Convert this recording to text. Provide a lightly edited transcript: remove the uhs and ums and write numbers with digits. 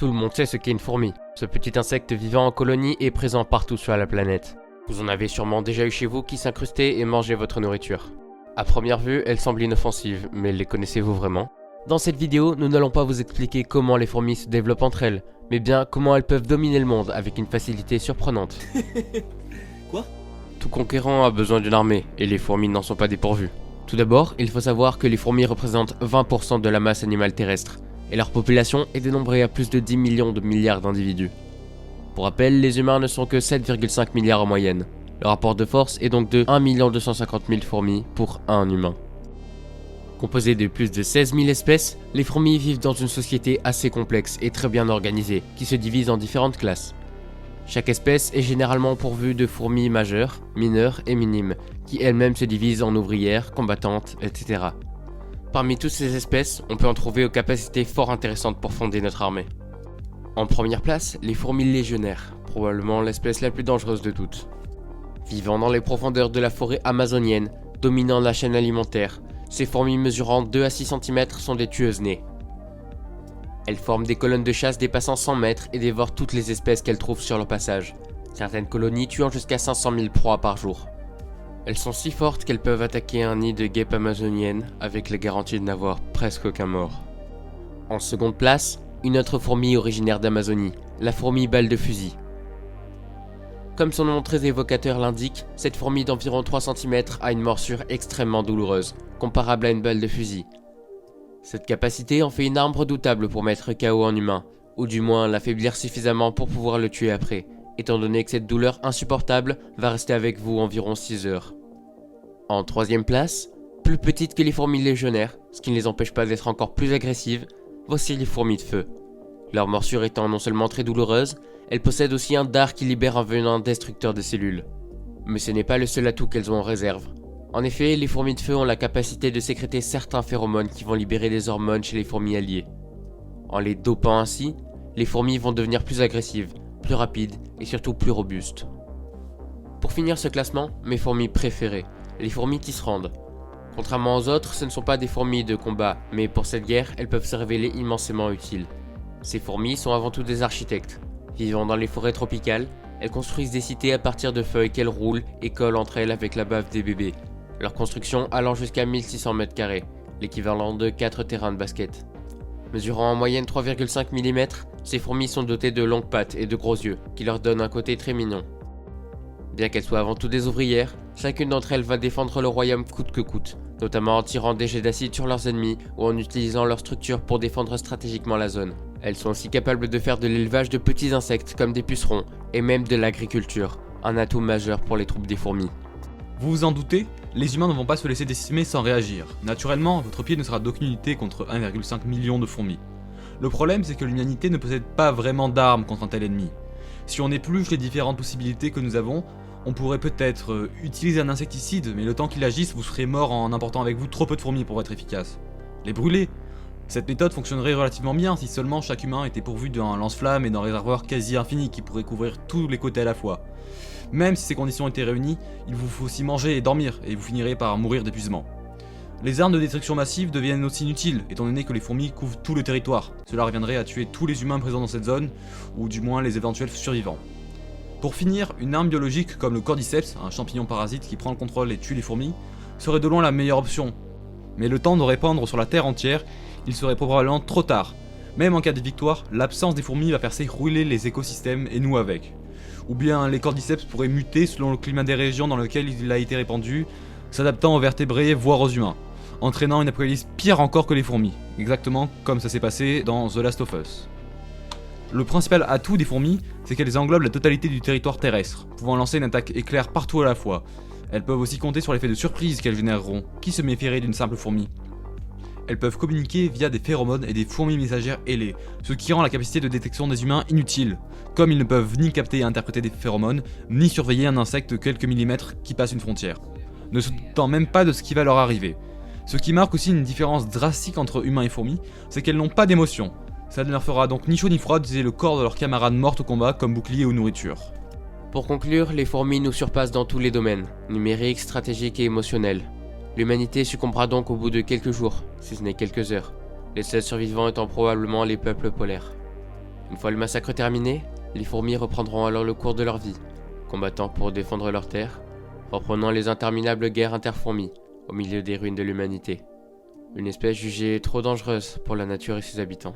Tout le monde sait ce qu'est une fourmi. Ce petit insecte vivant en colonie est présent partout sur la planète. Vous en avez sûrement déjà eu chez vous qui s'incrustaient et mangeaient votre nourriture. À première vue, elles semblent inoffensives, mais les connaissez-vous vraiment? Dans cette vidéo, nous n'allons pas vous expliquer comment les fourmis se développent entre elles, mais bien comment elles peuvent dominer le monde avec une facilité surprenante. Quoi? Tout conquérant a besoin d'une armée, et les fourmis n'en sont pas dépourvues. Tout d'abord, il faut savoir que les fourmis représentent 20% de la masse animale terrestre, et leur population est dénombrée à plus de 10 millions de milliards d'individus. Pour rappel, les humains ne sont que 7,5 milliards en moyenne. Le rapport de force est donc de 1 250 000 fourmis pour un humain. Composées de plus de 16 000 espèces, les fourmis vivent dans une société assez complexe et très bien organisée, qui se divise en différentes classes. Chaque espèce est généralement pourvue de fourmis majeures, mineures et minimes, qui elles-mêmes se divisent en ouvrières, combattantes, etc. Parmi toutes ces espèces, on peut en trouver aux capacités fort intéressantes pour fonder notre armée. En première place, les fourmis légionnaires, probablement l'espèce la plus dangereuse de toutes. Vivant dans les profondeurs de la forêt amazonienne, dominant la chaîne alimentaire, ces fourmis mesurant 2 à 6 cm sont des tueuses nées. Elles forment des colonnes de chasse dépassant 100 mètres et dévorent toutes les espèces qu'elles trouvent sur leur passage, certaines colonies tuant jusqu'à 500 000 proies par jour. Elles sont si fortes qu'elles peuvent attaquer un nid de guêpes amazoniennes avec la garantie de n'avoir presque aucun mort. En seconde place, une autre fourmi originaire d'Amazonie, la fourmi balle de fusil. Comme son nom très évocateur l'indique, cette fourmi d'environ 3 cm a une morsure extrêmement douloureuse, comparable à une balle de fusil. Cette capacité en fait une arme redoutable pour mettre KO un humain, ou du moins l'affaiblir suffisamment pour pouvoir le tuer après, étant donné que cette douleur insupportable va rester avec vous environ 6 heures. En troisième place, plus petites que les fourmis légionnaires, ce qui ne les empêche pas d'être encore plus agressives, voici les fourmis de feu. Leur morsure étant non seulement très douloureuse, elles possèdent aussi un dard qui libère un venin destructeur de cellules. Mais ce n'est pas le seul atout qu'elles ont en réserve. En effet, les fourmis de feu ont la capacité de sécréter certains phéromones qui vont libérer des hormones chez les fourmis alliées. En les dopant ainsi, les fourmis vont devenir plus agressives, plus rapides et surtout plus robustes. Pour finir ce classement, mes fourmis préférées, les fourmis tisserandes. Contrairement aux autres, ce ne sont pas des fourmis de combat, mais pour cette guerre, elles peuvent se révéler immensément utiles. Ces fourmis sont avant tout des architectes. Vivant dans les forêts tropicales, elles construisent des cités à partir de feuilles qu'elles roulent et collent entre elles avec la bave des bébés. Leur construction allant jusqu'à 1600 m², l'équivalent de 4 terrains de basket. Mesurant en moyenne 3,5 mm, ces fourmis sont dotées de longues pattes et de gros yeux, qui leur donnent un côté très mignon. Bien qu'elles soient avant tout des ouvrières, chacune d'entre elles va défendre le royaume coûte que coûte, notamment en tirant des jets d'acide sur leurs ennemis ou en utilisant leur structure pour défendre stratégiquement la zone. Elles sont aussi capables de faire de l'élevage de petits insectes comme des pucerons, et même de l'agriculture, un atout majeur pour les troupes des fourmis. Vous vous en doutez, les humains ne vont pas se laisser décimer sans réagir. Naturellement, votre pied ne sera d'aucune unité contre 1,5 million de fourmis. Le problème, c'est que l'humanité ne possède pas vraiment d'armes contre un tel ennemi. Si on épluche les différentes possibilités que nous avons, on pourrait peut-être utiliser un insecticide, mais le temps qu'il agisse, vous serez mort en emportant avec vous trop peu de fourmis pour être efficace. Les brûler. Cette méthode fonctionnerait relativement bien si seulement chaque humain était pourvu d'un lance-flamme et d'un réservoir quasi infini qui pourrait couvrir tous les côtés à la fois. Même si ces conditions étaient réunies, il vous faut aussi manger et dormir, et vous finirez par mourir d'épuisement. Les armes de destruction massive deviennent aussi inutiles, étant donné que les fourmis couvrent tout le territoire. Cela reviendrait à tuer tous les humains présents dans cette zone, ou du moins les éventuels survivants. Pour finir, une arme biologique comme le cordyceps, un champignon parasite qui prend le contrôle et tue les fourmis, serait de loin la meilleure option. Mais le temps de répandre sur la terre entière, il serait probablement trop tard. Même en cas de victoire, l'absence des fourmis va faire s'écrouler les écosystèmes et nous avec. Ou bien les cordyceps pourraient muter selon le climat des régions dans lesquelles il a été répandu, s'adaptant aux vertébrés voire aux humains, entraînant une apocalypse pire encore que les fourmis, exactement comme ça s'est passé dans The Last of Us. Le principal atout des fourmis, c'est qu'elles englobent la totalité du territoire terrestre, pouvant lancer une attaque éclair partout à la fois. Elles peuvent aussi compter sur l'effet de surprise qu'elles généreront, qui se méfierait d'une simple fourmi. Elles peuvent communiquer via des phéromones et des fourmis messagères ailées, ce qui rend la capacité de détection des humains inutile, comme ils ne peuvent ni capter et interpréter des phéromones, ni surveiller un insecte de quelques millimètres qui passe une frontière, ne se doutant même pas de ce qui va leur arriver. Ce qui marque aussi une différence drastique entre humains et fourmis, c'est qu'elles n'ont pas d'émotion. Ça ne leur fera donc ni chaud ni froid d'utiliser le corps de leurs camarades morts au combat comme bouclier ou nourriture. Pour conclure, les fourmis nous surpassent dans tous les domaines, numériques, stratégiques et émotionnels. L'humanité succombera donc au bout de quelques jours, si ce n'est quelques heures, les seuls survivants étant probablement les peuples polaires. Une fois le massacre terminé, les fourmis reprendront alors le cours de leur vie, combattant pour défendre leur terre, reprenant les interminables guerres interfourmis au milieu des ruines de l'humanité. Une espèce jugée trop dangereuse pour la nature et ses habitants.